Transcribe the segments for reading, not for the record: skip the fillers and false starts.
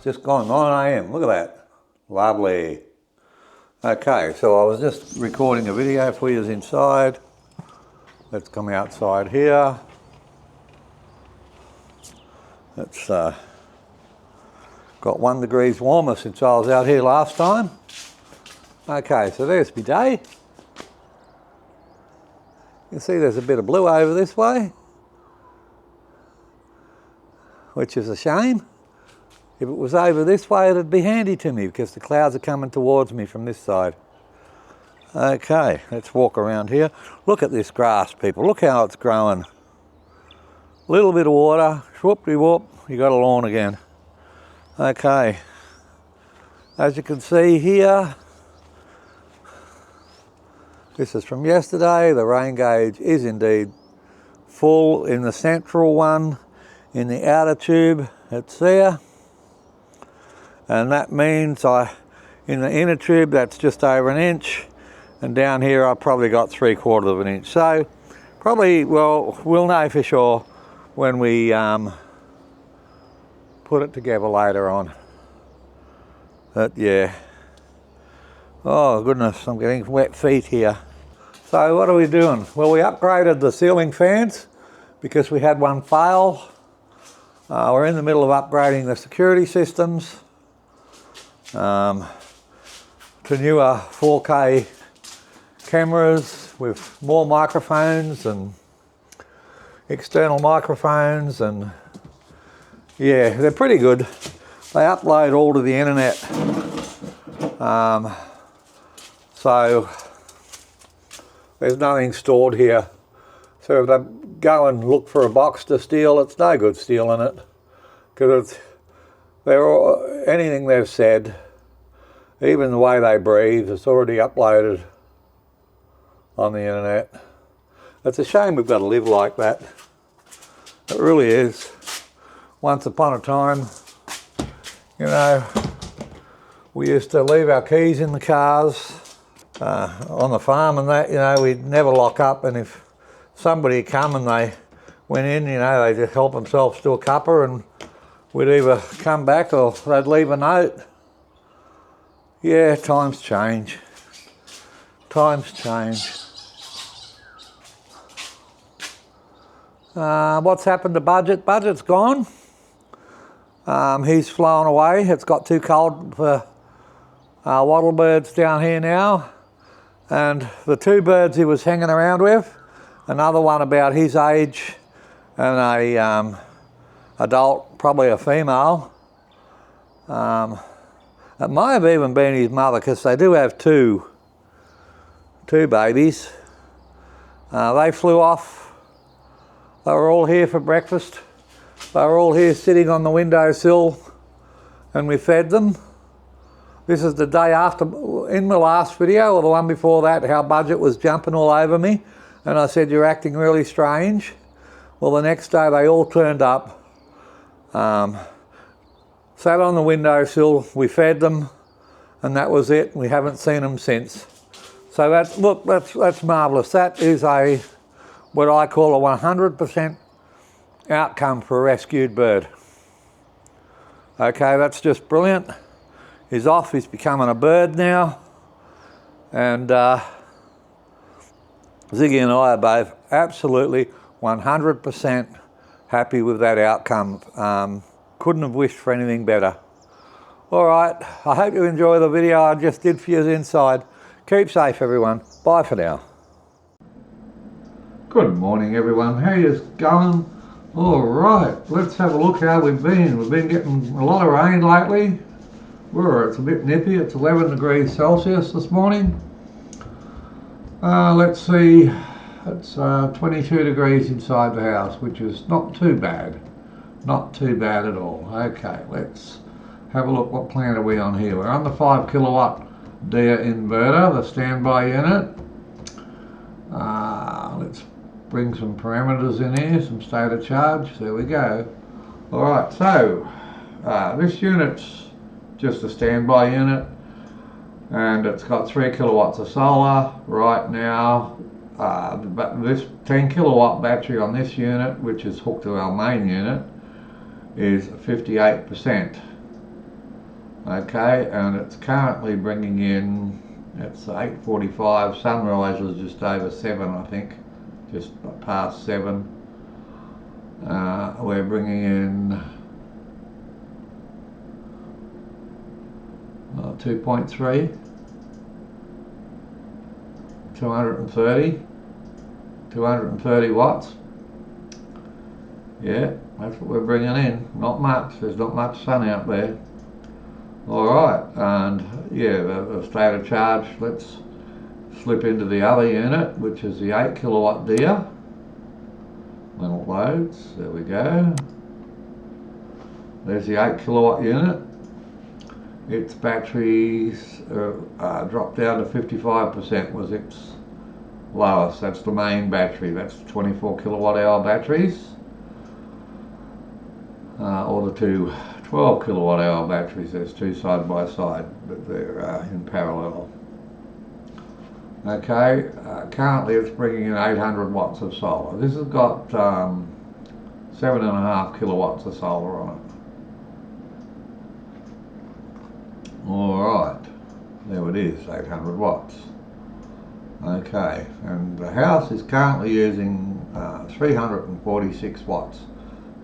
just gone 9 AM. Look at that. Lovely. Okay, so I was just recording a video for you inside. Let's come outside here. It's got 1 degree warmer since I was out here last time. Okay, so there's my day. You can see there's a bit of blue over this way, which is a shame. If it was over this way, it'd be handy to me because the clouds are coming towards me from this side. Okay, let's walk around here. Look at this grass, people. Look how it's growing. Little bit of water, whoop-de-whoop, you got a lawn again. Okay, as you can see here, this is from yesterday. The rain gauge is indeed full in the central one. In the outer tube, it's there. And that means in the inner tube, that's just over 1 inch. And down here, I've probably got 3/4 of an inch. So probably, well, we'll know for sure when we put it together later on. But yeah. Oh goodness, I'm getting wet feet here. So what are we doing? Well, we upgraded the ceiling fans because we had one fail. We're in the middle of upgrading the security systems to newer 4K cameras with more microphones and external microphones, and yeah, they're pretty good. They upload all to the internet. So there's nothing stored here. So if they go and look for a box to steal, it's no good stealing it, because anything they've said, even the way they breathe, it's already uploaded on the internet. It's a shame we've got to live like that. It really is. Once upon a time, you know, we used to leave our keys in the cars on the farm and that, you know, we'd never lock up, and if somebody come and they went in, you know, they'd just help themselves to a cuppa and we'd either come back or they'd leave a note. Yeah, times change. Times change. What's happened to Budget? Budget's gone. He's flown away. It's got too cold for wattle birds down here now. And the 2 birds he was hanging around with, another one about his age and a adult, probably a female. It might have even been his mother, because they do have two babies. They flew off. They were all here for breakfast. They were all here sitting on the windowsill, and we fed them. This is the day after, in the last video, or the one before that, how Budget was jumping all over me. And I said, you're acting really strange. Well, the next day they all turned up, sat on the windowsill, we fed them, and that was it. We haven't seen them since. So that's marvellous. That is what I call a 100% outcome for a rescued bird. Okay, that's just brilliant. He's off, he's becoming a bird now. And Ziggy and I are both absolutely 100% happy with that outcome. Couldn't have wished for anything better. All right, I hope you enjoy the video I just did for you inside. Keep safe, everyone. Bye for now. Good morning, everyone. How you going? All right, let's have a look how we've been. We've been getting a lot of rain lately. It's a bit nippy. It's 11 degrees Celsius this morning. Let's see, it's 22 degrees inside the house, which is not too bad. Not too bad at all. Okay, let's have a look. What plant are we on here? We're on the 5 kilowatt DIA inverter, the standby unit. Let's bring some parameters in here, some state of charge. There we go. All right, so this unit's just a standby unit, and it's got 3 kilowatts of solar right now. But this 10 kilowatt battery on this unit, which is hooked to our main unit, is 58%. Okay, and it's currently bringing in, it's 8:45, sunrise was just over 7 I think, just past 7. We're bringing in 2.3, 230 watts. Yeah, that's what we're bringing in. Not much, there's not much sun out there. Alright, and yeah, the state of charge, let's slip into the other unit, which is the 8 kilowatt dia. When it loads, there we go. There's the 8 kilowatt unit. Its batteries dropped down to 55% was its lowest. That's the main battery. That's 24 kilowatt hour batteries. Or the two 12 kilowatt hour batteries. There's two side by side, but they're in parallel. Okay, currently it's bringing in 800 watts of solar. This has got 7.5 kilowatts of solar on it. Alright, there it is, 800 watts. Okay, and the house is currently using 346 watts.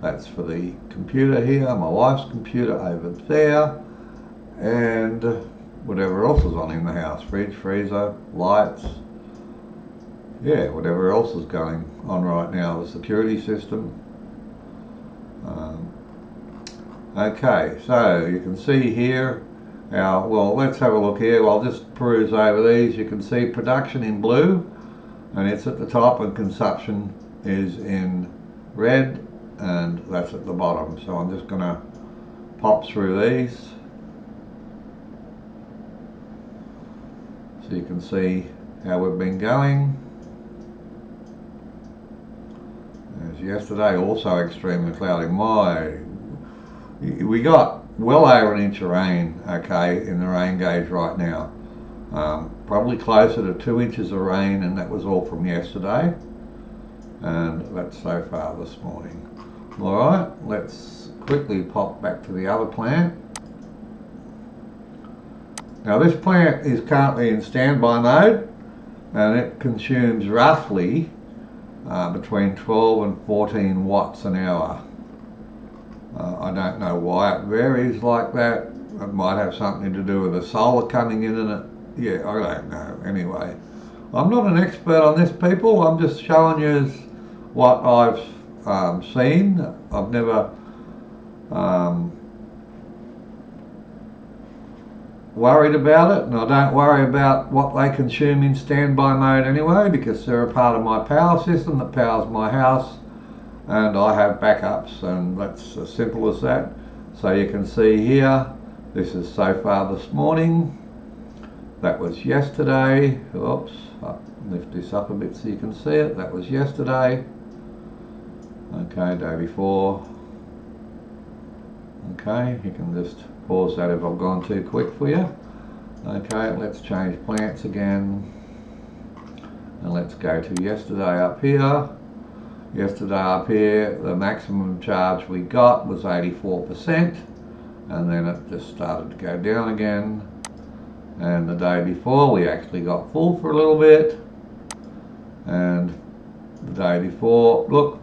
That's for the computer here, my wife's computer over there, and whatever else is on in the house, fridge, freezer, lights, yeah, whatever else is going on right now, the security system. Okay, so you can see here, well, let's have a look here. I'll just peruse over these. You can see production in blue, and it's at the top, and consumption is in red, and that's at the bottom. So I'm just going to pop through these so you can see how we've been going. As yesterday, also extremely cloudy. We got well over an inch of rain, okay, in the rain gauge right now. Probably closer to 2 inches of rain, and that was all from yesterday. And that's so far this morning. Alright, let's quickly pop back to the other plant. Now this plant is currently in standby mode, and it consumes roughly between 12 and 14 watts an hour. I don't know why it varies like that. It might have something to do with the solar coming in and it, yeah, I don't know. Anyway, I'm not an expert on this, people. I'm just showing you what I've seen. I've never worried about it, and I don't worry about what they consume in standby mode anyway, because they're a part of my power system that powers my house, and I have backups, and that's as simple as that. So you can see here, this is so far this morning. That was yesterday. Oops, I'll lift this up a bit so you can see it. That was yesterday. Okay, day before. Okay, you can just pause that if I've gone too quick for you. Okay, let's change plants again. And let's go to yesterday up here. Yesterday up here, the maximum charge we got was 84%, and then it just started to go down again. And the day before we actually got full for a little bit, and the day before, look,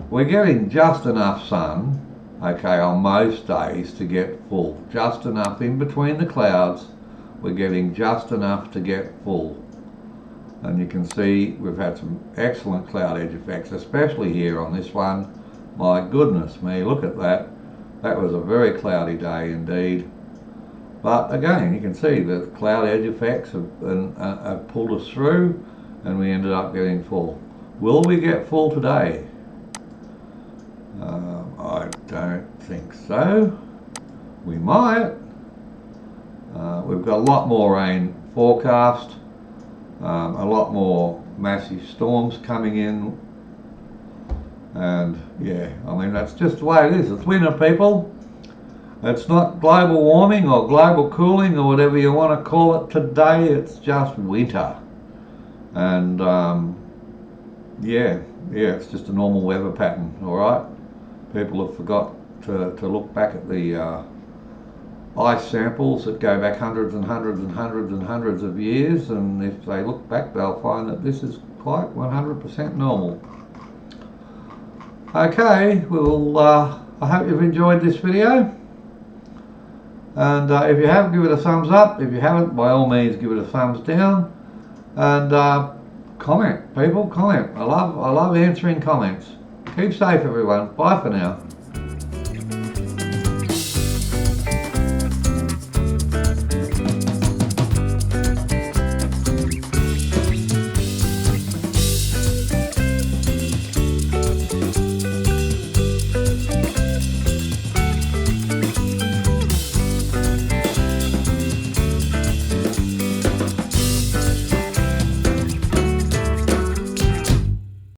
we're getting just enough sun, okay, on most days to get full. Just enough in between the clouds, we're getting just enough to get full. And you can see we've had some excellent cloud edge effects, especially here on this one. My goodness me, look at that. That was a very cloudy day indeed. But again, you can see the cloud edge effects have pulled us through, and we ended up getting full. Will we get full today? I don't think so. We might. We've got a lot more rain forecast. A lot more massive storms coming in, and yeah, I mean, that's just the way it is. It's winter, people. It's not global warming or global cooling or whatever you want to call it today. It's just winter, and yeah, it's just a normal weather pattern. All right, people have forgot to look back at the ice samples that go back hundreds and hundreds and hundreds and hundreds of years, and if they look back they'll find that this is quite 100% normal. Okay, well I hope you've enjoyed this video, and if you have, give it a thumbs up. If you haven't, by all means give it a thumbs down, and comment, people, comment. I love answering comments. Keep safe everyone, bye for now.